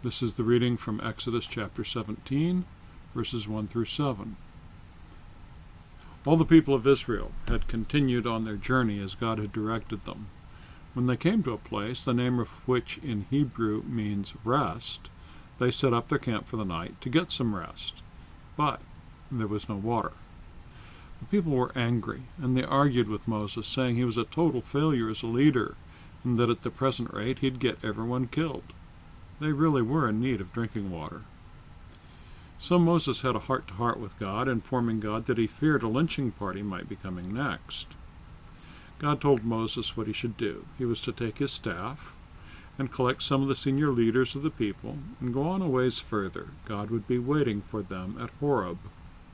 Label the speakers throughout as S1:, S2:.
S1: This is the reading from Exodus chapter 17, verses 1 through 7. All the people of Israel had continued on their journey as God had directed them. When they came to a place, the name of which in Hebrew means rest, they set up their camp for the night to get some rest. But there was no water. The people were angry, and they argued with Moses, saying he was a total failure as a leader, and that at the present rate he'd get everyone killed. They really were in need of drinking water. So Moses had a heart-to-heart with God, informing God that he feared a lynching party might be coming next. God told Moses what he should do. He was to take his staff and collect some of the senior leaders of the people and go on a ways further. God would be waiting for them at Horeb,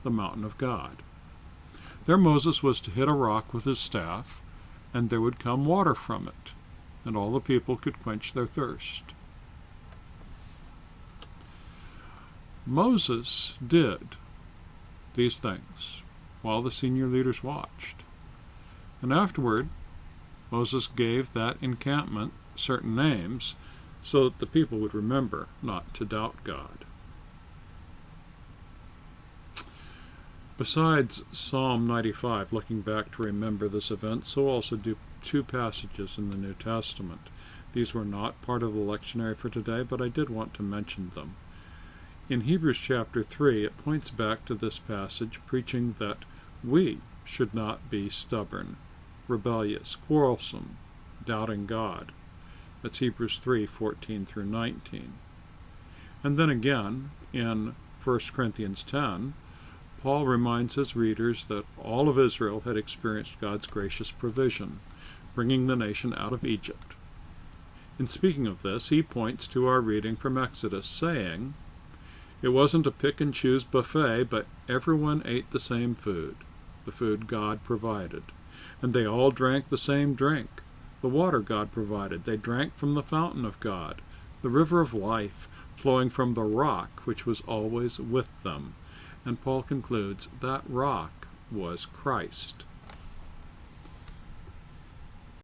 S1: the mountain of God. There Moses was to hit a rock with his staff, and there would come water from it, and all the people could quench their thirst. Moses did these things while the senior leaders watched. And afterward, Moses gave that encampment certain names so that the people would remember not to doubt God. Besides Psalm 95, looking back to remember this event, so also do two passages in the New Testament. These were not part of the lectionary for today, but I did want to mention them. In Hebrews chapter 3, it points back to this passage, preaching that we should not be stubborn, rebellious, quarrelsome, doubting God. That's Hebrews 3:14 through 19. And then again, in 1 Corinthians 10, Paul reminds his readers that all of Israel had experienced God's gracious provision, bringing the nation out of Egypt. In speaking of this, he points to our reading from Exodus, saying, "It wasn't a pick-and-choose buffet, but everyone ate the same food, the food God provided. And they all drank the same drink, the water God provided. They drank from the fountain of God, the river of life, flowing from the rock which was always with them." And Paul concludes that rock was Christ.